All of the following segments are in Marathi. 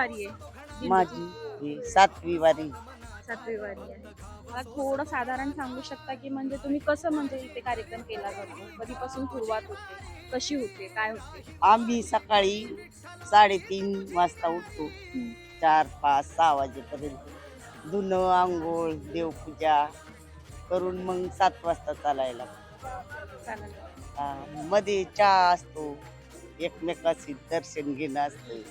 वारी आहे? माझी ही 7वी वारी. 7वी वारी आहे. मला थोडं साधारण सांगू शकता की म्हणजे तुम्ही कसं म्हणजे इथे कार्यक्रम केला जातो, कधीपासून सुरुवात होते, कशी होते, काय होते? आम्ही सकाळी 3:30 वाजता उठतो. 4, 5, 6 वाजेपर्यंत धुणं आंघोळ देवपूजा करून मग 7 वाजता चालायला. चालेल. मध्ये चहा असतो, एकमेकाशी दर्शन घेणं असतं,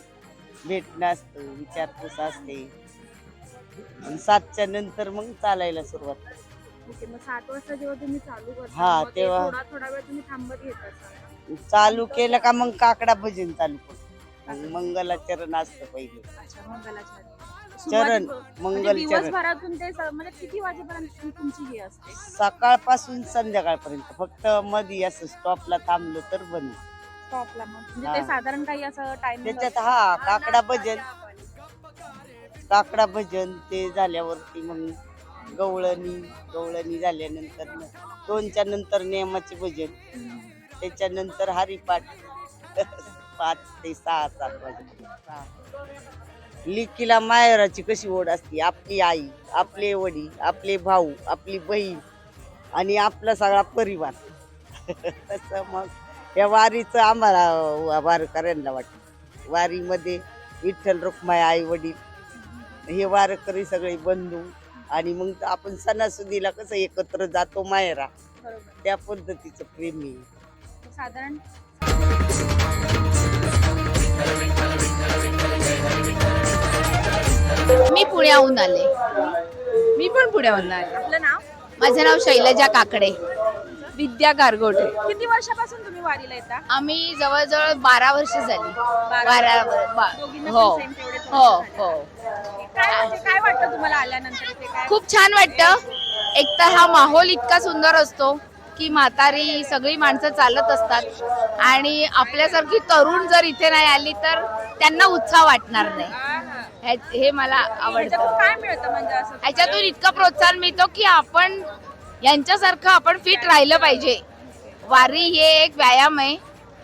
भेटणं असतं, विचारपूस असते. 7च्या नंतर मग चालायला सुरुवात करतो. ओके, मग 7 वाजता जेव्हा तुम्ही चालू करता हा, मग ते तेव्हा थोडा थोडा वेळ तुम्ही थांबत घेत असाल. चालू केलं का मग काकडा भजन चालू करतो. मग मंगलाचरण असतं पहिले. अच्छा, मंगलाचरण. चरण, म्हणजे मंगल चरण. दिवसभरातून ते म्हणजे किती वाजेपर्यंत तुमची हे असते? सकाळपासून संध्याकाळपर्यंत. फक्त मध्ये असं स्टॉपला थांबलो तर बंद. स्टॉपला म्हणजे हा. ते साधारण काही असं टाइमिंग त्याच्यात काकडा भजन ते झाल्यावरती मग गवळणी झाल्यानंतर 2च्या नंतर नेमाचे भजन, त्याच्यानंतर हरिपाठ 5 ते 6, 7 वाजेपर्यंत. लिकीला माहेराची कशी ओढ असते, आपली आई, आपले वडील, आपले भाऊ, आपली बहीण आणि आपला सगळा परिवार. तसं मग या वारीचं आम्हाला वारकऱ्यांना वाटतं. वारीमध्ये विठ्ठल रुक्माई आई वडील हे वारकरी सगळे बंधू आणि मग आपण सणासुदीला कसं एकत्र जातो माहेरा, बरोबर. त्या पद्धतीचं प्रेम आहे. साधारण मी पुण्याहून आले. मी पण पुण्याहून आले. आपलं नाव? माझं नाव शैलजा काकडे. विद्या गारगोटे. किती वर्षापासून तुम्ही वारीला येता? आम्ही जवळजवळ 12 वर्ष झाली. 12 दोघींना हो पण same तेवढेच वर्ष हो झाले. हो. काय वाटतं तुम्हाला आल्यानंतर इथे काय? खूप छान वाटतं. एक तर हा माहोल इतका सुंदर असतो की म्हातारी सगळी माणसं चालत असतात आणि आपल्यासारखी तरुण जर इथे नाही आली तर त्यांना उत्साह वाटणार नाही. हे मला आवडतं. त्याच्यातून काय मिळतं म्हणजे असं? ह्याच्यातून इतकं प्रोत्साहन मिळतो की आपण यांच्यासारखं आपण फिट राहिलं पाहिजे. वारी हे एक व्यायाम आहे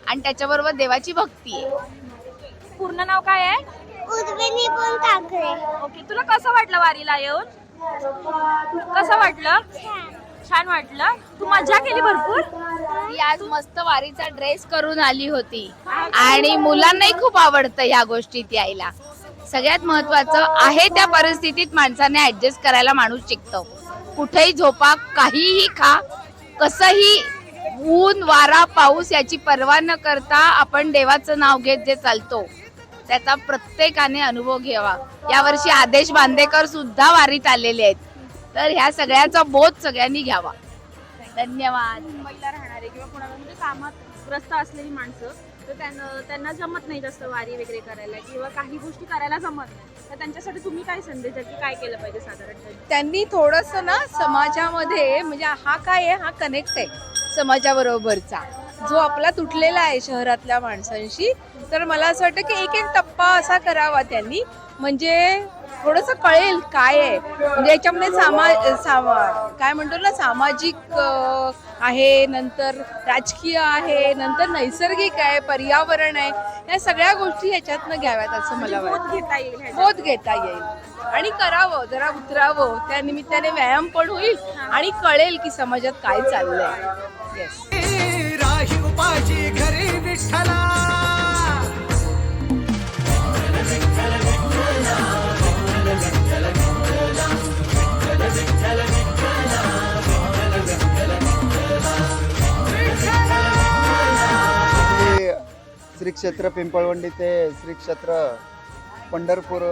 आणि त्याच्याबरोबर देवाची भक्ती आहे. पूर्ण नाव काय आहे? उर्मिनी बोल ठाकरे. ओके, तुला कसं वाटलं वारीला येऊन? कसं वाटलं? छान वाटलं. तू मजा केली भरपूर? ती आज मस्त वारीचा ड्रेस करून आली होती आणि मुलांनाही खूप आवडतं ह्या गोष्टीत यायला. सगळ्यात महत्वाचं आहे त्या परिस्थितीत माणसाने ऍडजस्ट करायला माणूस शिकतो. कुठेही झोपा, काहीही खा, कसंही ऊन वारा पाऊस याची पर्वा न करता आपण देवाचं नाव घेत जे चालतो त्याचा प्रत्येकाने अनुभव घ्यावा. यावर्षी आदेश बांदेकर सुद्धा वारीत आलेले आहेत, तर ह्या सगळ्याचा बोध सगळ्यांनी घ्यावा. धन्यवाद. मुंबईला राहणारे किंवा कोणाला म्हणजे कामात ग्रस्त असलेली माणसं, तर त्यांना जमत नाही जास्त वारी वगैरे करायला किंवा काही गोष्टी करायला जमत नाही, तर त्यांच्यासाठी तुम्ही काय संदेश द्याल की काय केलं पाहिजे साधारण? त्यांनी थोडंसं ना समाजामध्ये म्हणजे हा काय आहे, हा कनेक्ट आहे समाजाबरोबरचा जो आपला तुटलेला आहे शहरातल्या माणसांशी. तर मला असं वाटतं की एक एक टप्पा असा करावा त्यांनी, म्हणजे थोडंसं कळेल काय आहे. म्हणजे याच्यामध्ये काय म्हणतो ना, सामाजिक आहे, नंतर राजकीय आहे, नंतर नैसर्गिक आहे, पर्यावरण आहे, या सगळ्या गोष्टी ह्याच्यातनं घ्याव्यात असं मला बोध वाटतं. घेता येईल ह्याच्यात. बोध घेता येईल आणि करावं, जरा उतरावं, त्या निमित्ताने व्यायाम पण होईल आणि कळेल की समाजात काय चाललंय. येस. राही उपाशी घरी विठ्ठला. श्री क्षेत्र पिंपळवंडी ते श्री क्षेत्र पंढरपूर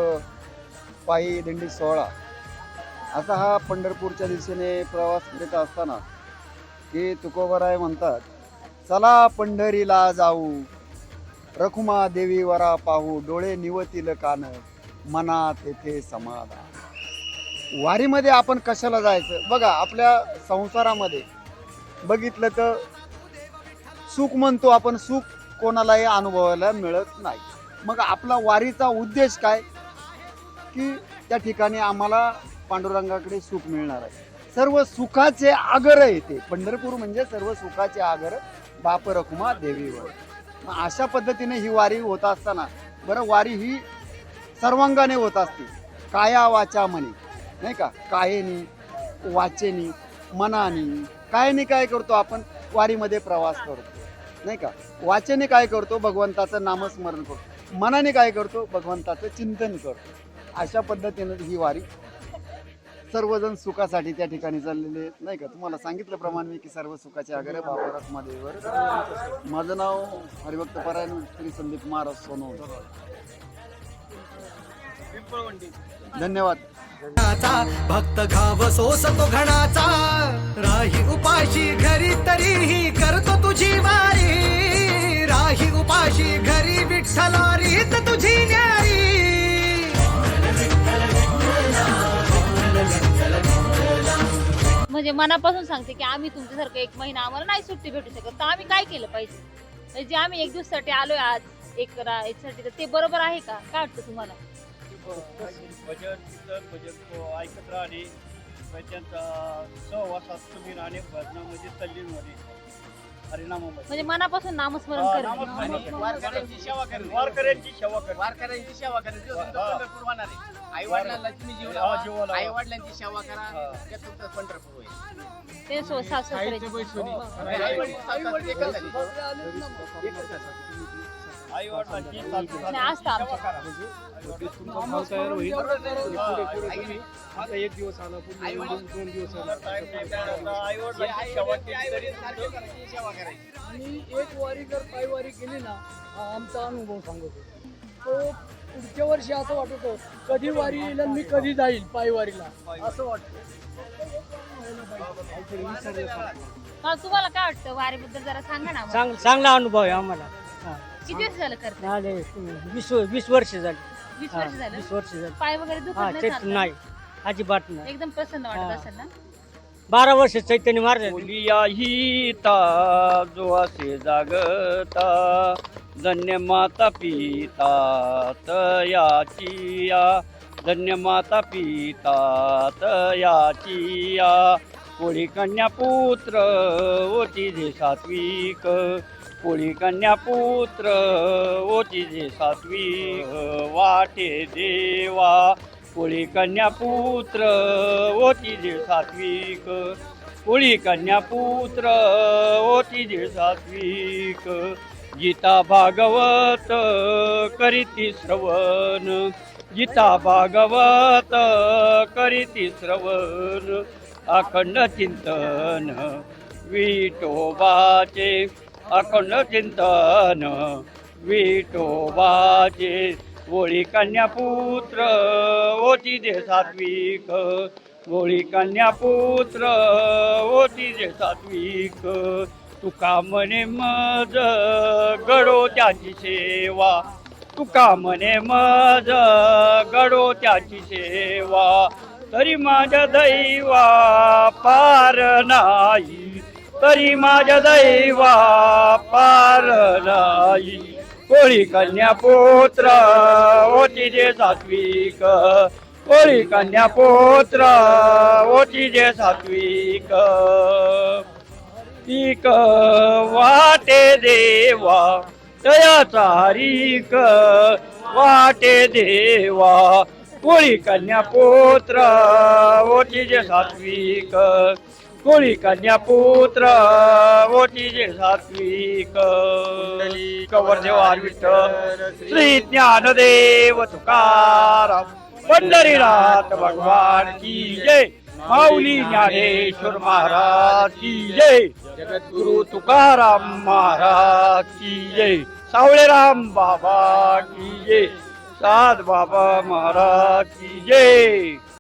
पायी दिंडी सोहळा असा हा पंढरपूरच्या दिशेने प्रवास करीत असताना की तुकोबराय म्हणतात, चला पंढरीला जाऊ, रखुमा देवी वरा पाहू, डोळे निवतील कान, मना तेथे समाधान. वारीमध्ये आपण कशाला जायचं? बघा, आपल्या संसारामध्ये बघितलं तर सुख म्हणतो आपण, सुख कोणालाही अनुभवायला मिळत नाही. मग आपला वारीचा उद्देश काय? की त्या ठिकाणी आम्हाला पांडुरंगाकडे सुख मिळणार आहे. सर्व सुखाचे आगर आहे ते पंढरपूर, म्हणजे सर्व सुखाचे आगर बाप रखुमा देवीवर. मग अशा पद्धतीने ही वारी होत असताना, बरं, वारी ही सर्वांगाने होत असते. काया वाचा म्हणे, नाही का, कायेनी वाचेनी मनानी. कायेने काय करतो आपण, वारीमध्ये प्रवास करतो, नाही का. वाचेने काय करतो, भगवंताचं नामस्मरण करतो. मनाने काय करतो, भगवंताचं चिंतन करतो. अशा पद्धतीने ही वारी सर्वजण सुखासाठी त्या ठिकाणी चाललेले आहेत, नाही का. तुम्हाला सांगितल्याप्रमाणे की सर्व सुखाचे आगर बाबारात महादेवर. माझं नाव हरिभक्त परायण श्री संदीप महाराज सोनवणे. धन्यवाद. भक्त घाव सोसतो घणाचा, राही उपाशी घरी तरीही करतो तुझी वारी. राही उपाशी घरी विठ्ठला रीत तुझी न्यारी. म्हणजे मनापासून सांगते की आम्ही तुमच्यासारखं 1 महिना आम्हाला नाही सुट्टी भेटू शकत, तर आम्ही काय केलं पाहिजे. म्हणजे जे आम्ही 1 दिवसासाठी आलोय आज याच्यासाठी, तर ते बरोबर आहे का, काय वाटतं तुम्हाला. भजन ऐकत राहणे, त्यांचा सहवासात तुम्ही राहणे, भजनामध्ये तल्लीन होणे, हरिनामामध्ये म्हणजे मनापासून नामस्मरण करणे. वारकऱ्यांची सेवा करणे, वारकऱ्यांची सेवा करणे. वारकऱ्यांची सेवा करायची. पंढरपूर होणार आहे. आई वडिलांना तुम्ही जीव लावा, आई वडिलांची सेवा करा, त्यात तुमचं पंढरपूर होईल. ते सासू आई वडील सासू एकच झाली. आई वडिलांची असतं आमच्या. आई वडिलांची सेवा करायची. आणि एक वारी जर पायवारी केली ना, हा आमचा अनुभव सांगतो. तो पुढच्या वर्षी असं वाटत कधी वारी येईल आणि मी कधी जाईल पायवारीला, असं वाटतं. तुम्हाला काय वाटतं वारीबद्दल जरा सांगा ना. चांगला अनुभव आहे आम्हाला. किती दिवस झालं करता. 20 वर्ष झाली. 20 वर्ष झालं. 20 वर्ष झाली. पाय वगैरे दुखत नाही, अजिबात नाही. एकदम प्रसन्न वाटत असेल ना. 12 वर्ष चैतन्य महाराज. बोलिया हिता जो असे जागता, धन्य माता पिता तयाची या. धन्य माता पिता तयाची या. कोळी कन्या पुत्र ओटी जे सात्विक. कोळी कन्या पुत्र ओटी जे सात्विक. वाटे देवा कोळी कन्या पुत्र ओटी जे सात्विक. कोळी कन्या पुत्र ओटी जे सात्विक. गीता भागवत करीती श्रवण. गीता भागवत करीती श्रवण. अखंड चिंतन विठोबाचे. अखंड चिंतन विठोबाचे. कोळी कन्या पुत्र ओटी जे सात्विक. कोळी कन्या पुत्र ओटी जे सात्विक. तुका म्हणे मज गडो त्याची सेवा. तुका म्हणे मज गडो त्याची सेवा. तरी माझ्या दैवा पार नाही. तरी माझ्या दैवा पार नाही. कोळी कन्या पुत्र ओटी जे सात्विक. कोळी कन्या पुत्र ओटी जे सात्विक. पीक वाटे देवा तयाचा हरीक. वाटे देवा कोळी कन्या पुत्र ओटी जे सात्विक. कोळी कन्या पुत्र ओटी जे सात्विक. कवरदेवार विठ्ठल श्री ज्ञानदेव तुकाराम पंढरीनाथ भगवान की जय. माऊली ज्ञानेश्वर महाराज की जय. जगद्गुरु तुकाराम महाराज की जय. सावळेराम बाबा की जय. सात बाबा महाराज की जय.